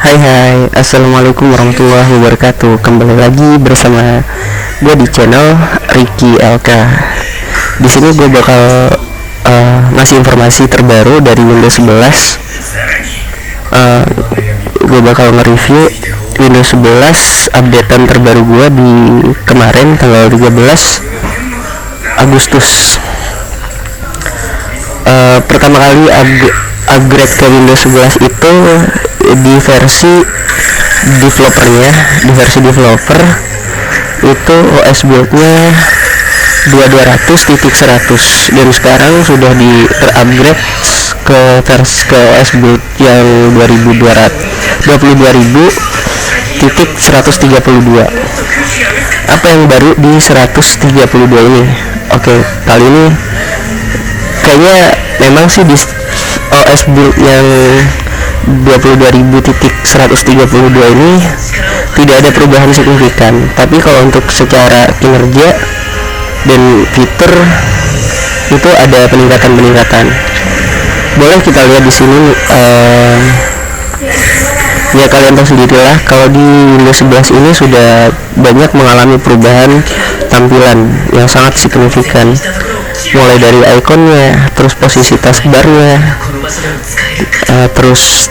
Assalamualaikum warahmatullahi wabarakatuh. Kembali lagi bersama gue di channel Ricky LK. Di sini gue bakal ngasih informasi terbaru dari Windows 11. Gue bakal nge-review Windows 11 updatean terbaru gue di kemarin tanggal 13 Agustus. Pertama kali upgrade ke Windows 11 itu di versi developer itu OS build-nya 2200.100 dan sekarang sudah upgrade ke OS build yang 22.132. Apa yang baru di 132 ini? Oke, kali ini kayaknya memang sih di OS build yang 22.132 ini tidak ada perubahan signifikan, tapi kalau untuk secara kinerja dan fitur itu ada peningkatan. Boleh kita lihat di sini. Ya kalian tahu sendirilah kalau di Windows 11 ini sudah banyak mengalami perubahan tampilan yang sangat signifikan, mulai dari ikonnya, terus posisi taskbarnya, terus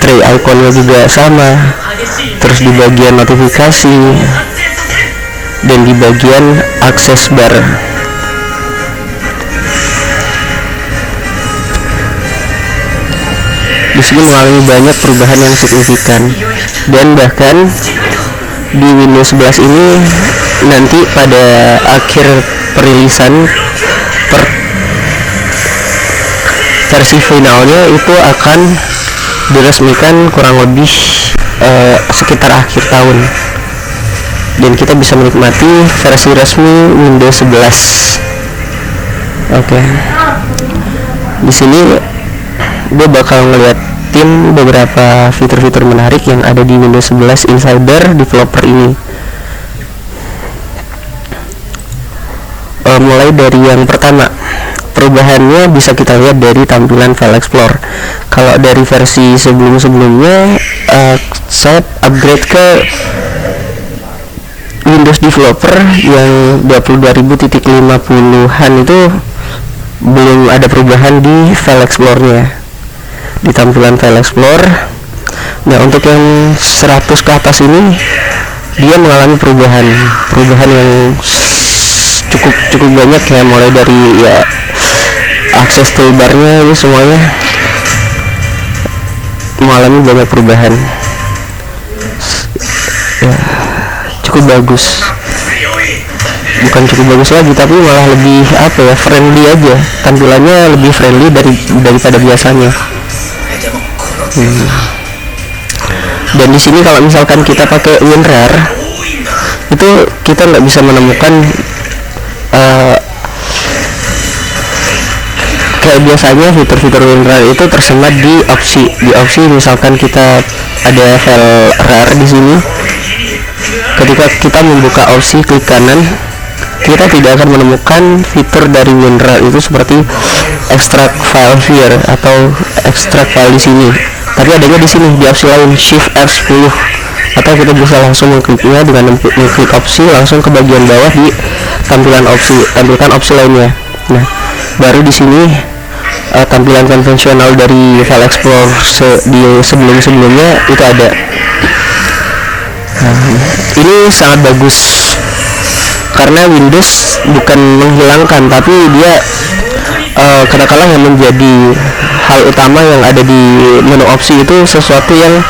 tray ikonnya juga sama, terus di bagian notifikasi dan di bagian akses bar. Di sini mengalami banyak perubahan yang signifikan, dan bahkan di Windows 11 ini nanti pada akhir perilisan versi finalnya itu akan diresmikan kurang lebih sekitar akhir tahun, dan kita bisa menikmati versi resmi Windows 11. Oke. Di sini gue bakal ngeliatin beberapa fitur-fitur menarik yang ada di Windows 11 Insider Developer ini. Mulai dari yang pertama, perubahannya bisa kita lihat dari tampilan File Explorer. Kalau dari versi sebelum-sebelumnya, saya upgrade ke Windows Developer yang 22.50-an itu belum ada perubahan di File Explorer-nya, di tampilan File Explorer. Nah, untuk yang 100 ke atas ini dia mengalami perubahan yang cukup banyak ya, mulai dari ya akses toolbarnya ini semuanya mengalami banyak perubahan. Ya, cukup bagus. Bukan cukup bagus lagi, tapi malah lebih friendly aja. Tampilannya lebih friendly daripada biasanya. Dan di sini kalau misalkan kita pakai WinRAR, itu kita nggak bisa menemukan kayak biasanya fitur-fitur WinRAR itu tersemat di opsi. Misalkan kita ada file RAR di sini, ketika kita membuka opsi klik kanan, kita tidak akan menemukan fitur dari WinRAR itu seperti extract file here atau extract file di sini. Tapi adanya di sini di opsi lain, Shift F10, atau kita bisa langsung mengkliknya dengan mengklik opsi langsung ke bagian bawah di tampilan opsi lainnya. Nah, baru di sini tampilan konvensional dari File Explorer di sebelumnya itu ada. Ini sangat bagus karena Windows bukan menghilangkan, tapi dia kadang-kadang yang menjadi hal utama yang ada di menu opsi itu sesuatu yang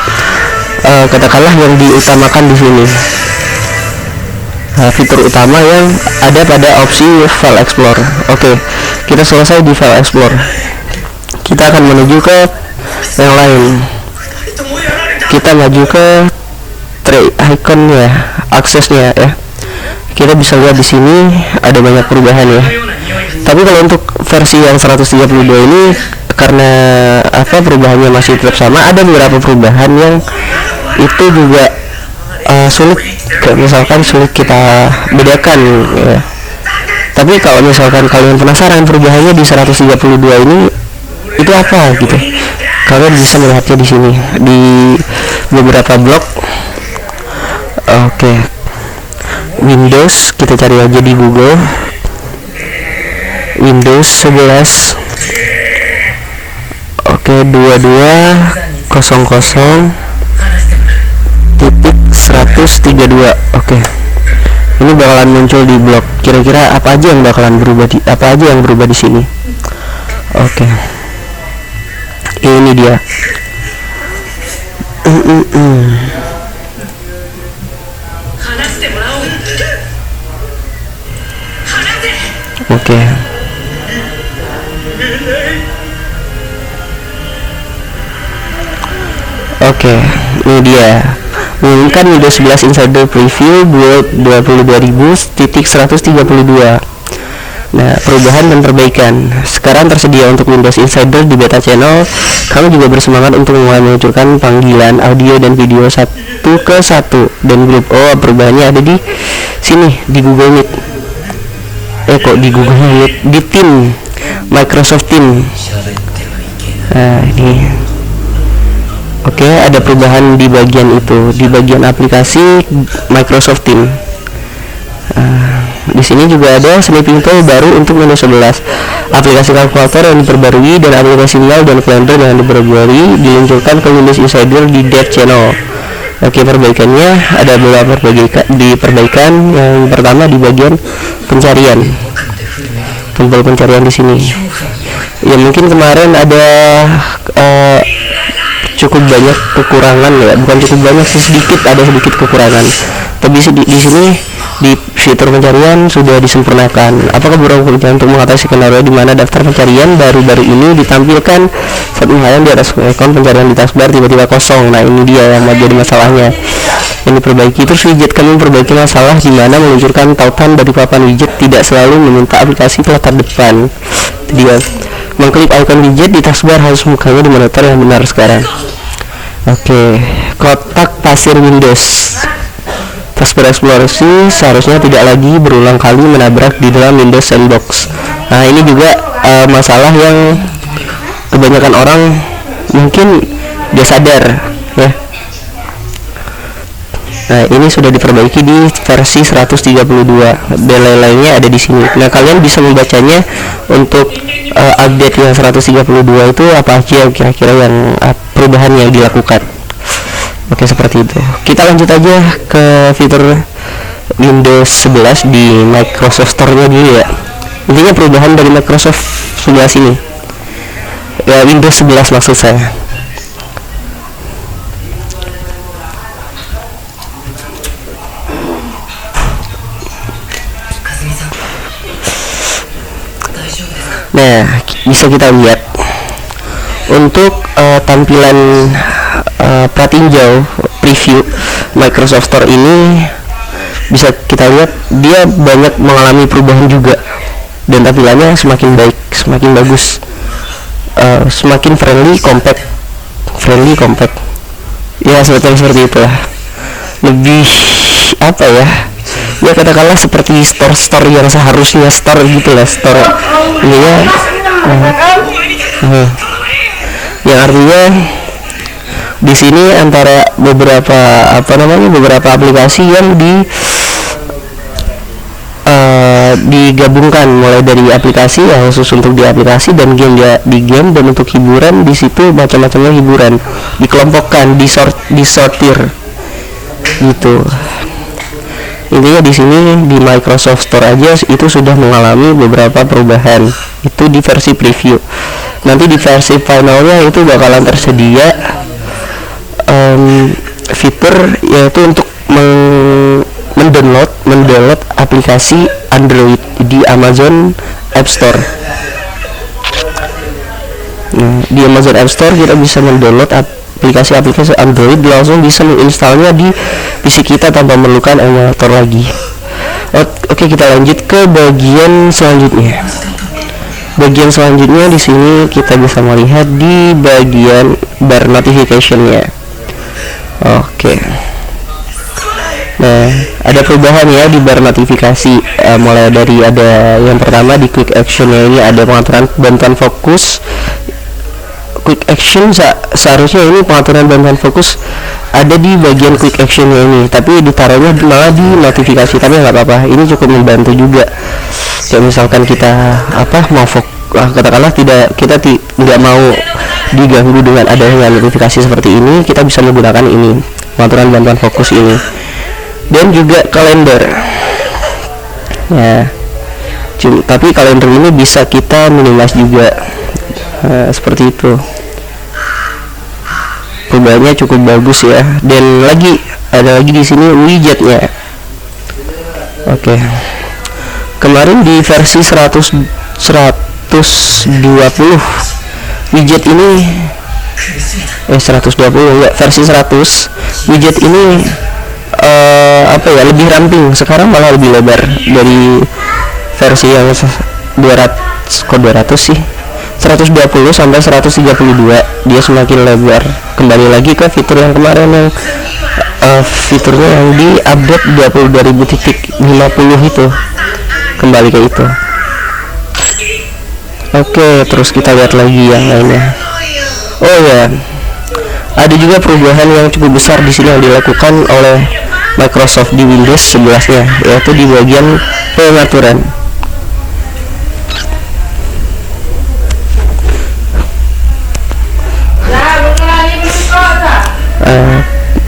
katakanlah yang diutamakan di sini. Fitur utama yang ada pada opsi File Explorer. Oke, kita selesai di File Explorer. Kita akan menuju ke yang lain. Kita maju ke tray iconnya, aksesnya ya. Kita bisa lihat di sini ada banyak perubahan ya. Tapi kalau untuk versi yang 132 ini, karena perubahannya masih tetap sama, ada beberapa perubahan yang itu juga sulit kita bedakan ya. Tapi kalau misalkan kalian penasaran perubahannya di 132 ini itu apa gitu, Kalian bisa melihatnya di sini di beberapa blog. Oke. Windows, kita cari aja di Google. Windows 11. Oke, 2200.132. Oke. Ini bakalan muncul di blog. Kira-kira apa aja yang bakalan berubah di sini? Oke. Ini dia. Oke. Oke, ini dia. Mengumumkan Windows 11 Insider Preview buat 22.132. Nah, perubahan dan perbaikan sekarang tersedia untuk Windows Insider di beta channel. Kami juga bersemangat untuk mulai meluncurkan panggilan audio dan video satu ke satu dan grup. Oh, perubahannya ada di sini di Google Meet. Kok di Google Meet, di tim Microsoft Team. Nah, ini. Oke, ada perubahan di bagian itu, di bagian aplikasi Microsoft Team. Di sini juga ada sleeping tool baru untuk Windows 11, aplikasi kalkulator yang diperbarui dan aplikasi mail dan kalender yang diperbarui diluncurkan ke Windows Insider di Dev Channel. Oke, perbaikannya ada beberapa perbaikan. Yang pertama di bagian pencarian, tombol pencarian di sini. Ya mungkin kemarin ada cukup banyak kekurangan ya, bukan cukup banyak sih, ada sedikit kekurangan. Tapi di sini di fitur pencarian sudah disempurnakan. Apakah beberapa pencarian untuk mengatasi skenario di mana daftar pencarian baru-baru ini ditampilkan saat menghayang di atas ikon pencarian di taskbar tiba-tiba kosong. Nah, ini dia yang menjadi masalahnya yang diperbaiki. Terus widget kami memperbaiki masalah di mana meluncurkan tautan dari papan widget tidak selalu meminta aplikasi ke latar depan. Dia mengklik icon widget di taskbar harus mukanya di monitor yang benar sekarang. Oke, kotak pasir Windows. Taskbar eksplorasi seharusnya tidak lagi berulang kali menabrak di dalam Windows Sandbox. Nah, ini juga masalah yang kebanyakan orang mungkin dia sadar ya. Nah, ini sudah diperbaiki di versi 132 dan lain-lainnya ada di sini. Nah, kalian bisa membacanya untuk update yang 132 itu apa aja kira-kira yang perubahan yang dilakukan. Oke, seperti itu. Kita lanjut aja ke fitur Windows 11 di Microsoft Store-nya dulu ya. Intinya perubahan dari Microsoft 11 ini. Ya, Windows 11 maksud saya. Nah, bisa kita lihat untuk tampilan pratinjau preview Microsoft Store ini, bisa kita lihat dia banyak mengalami perubahan juga dan tampilannya semakin baik, semakin bagus, semakin friendly, compact ya, seperti itulah. Lebih apa ya, ya katakanlah seperti store yang seharusnya store gitulah, store ini ya, yang artinya di sini antara beberapa aplikasi yang digabungkan, mulai dari aplikasi yang khusus untuk di aplikasi dan game di game, dan untuk hiburan di situ macam-macamnya hiburan dikelompokkan, disortir gitu. Intinya di sini di Microsoft Store aja itu sudah mengalami beberapa perubahan. Itu di versi preview. Nanti di versi finalnya itu bakalan tersedia fitur yaitu untuk mendownload aplikasi Android di Amazon App Store. Nah, di Amazon App Store kita bisa mendownload aplikasi Android, langsung bisa menginstalnya di PC kita tanpa memerlukan emulator lagi. Oke, kita lanjut ke bagian selanjutnya. Bagian selanjutnya di sini kita bisa melihat di bagian bar notification-nya. Oke. Nah, ada perubahan ya di bar notifikasi, mulai dari ada yang pertama di quick action-nya ini ada pengaturan bantuan fokus, quick action seharusnya ini pengaturan bantuan fokus ada di bagian quick actionnya ini, tapi ditaruhnya malah di notifikasi. Tapi nggak apa-apa, ini cukup membantu juga. Kayak misalkan kita mau katakanlah nggak mau diganggu dengan adanya notifikasi seperti ini, kita bisa menggunakan ini, pengaturan bantuan fokus ini. Dan juga kalender ya, tapi kalender ini bisa kita minimize juga. Seperti itu, perubahannya cukup bagus ya. Dan ada lagi di sini widgetnya. Oke. Kemarin di versi 120 widget ini 120 ya, versi 100 widget ini lebih ramping. Sekarang malah lebih lebar dari versi yang 200 sih, 120 sampai 132 dia semakin lebar. Kembali lagi ke fitur yang kemarin yang fiturnya yang di update 22.50 itu, kembali ke itu. Oke, terus kita lihat lagi yang lainnya. Oh ya, ada juga perubahan yang cukup besar di sini yang dilakukan oleh Microsoft di Windows 11-nya, yaitu di bagian pengaturan.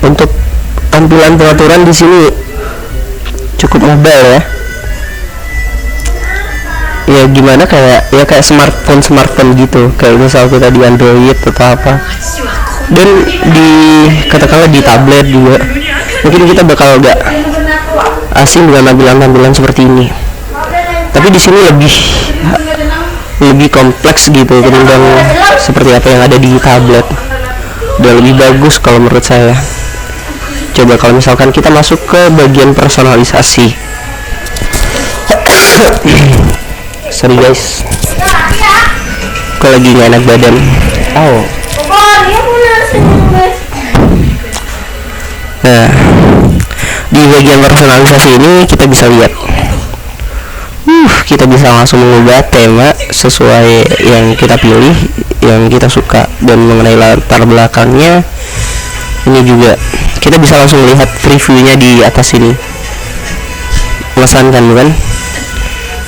Untuk tampilan pengaturan di sini cukup mobile ya. Ya gimana, kayak smartphone gitu, kayak misal kita di Android atau apa. Dan katakanlah di tablet juga mungkin kita bakal gak asing dengan tampilan seperti ini. Tapi di sini lebih kompleks gitu ketimbang seperti apa yang ada di tablet. Udah lebih bagus kalau menurut saya. Coba kalau misalkan kita masuk ke bagian personalisasi. Sorry guys, aku lagi gak enak badan. Nah, di bagian personalisasi ini kita bisa lihat, kita bisa langsung mengubah tema sesuai yang kita pilih, yang kita suka. Dan mengenai latar belakangnya ini juga kita bisa langsung lihat previewnya di atas ini. Mengesankan bukan?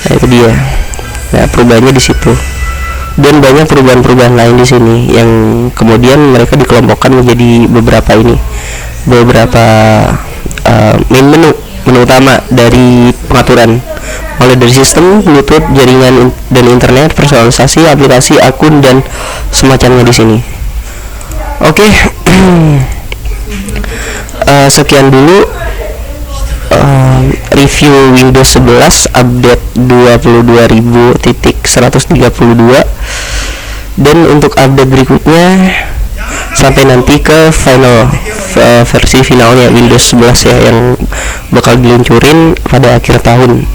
Nah, itu dia. Nah, perubahannya di situ. Dan banyak perubahan-perubahan lain di sini yang kemudian mereka dikelompokkan menjadi beberapa main menu utama dari pengaturan, mulai dari sistem, Bluetooth, jaringan dan internet, personalisasi, aplikasi, akun dan semacamnya di sini. Oke. Sekian dulu review Windows 11 update 22.132. Dan untuk update berikutnya sampai nanti ke versi finalnya Windows 11 ya, yang bakal diluncurin pada akhir tahun.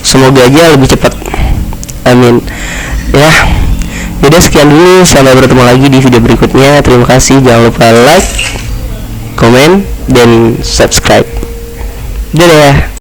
Semoga aja lebih cepat, amin ya. Jadi sekian dulu, sampai bertemu lagi di video berikutnya. Terima kasih, jangan lupa like, komen, dan subscribe. Dadah.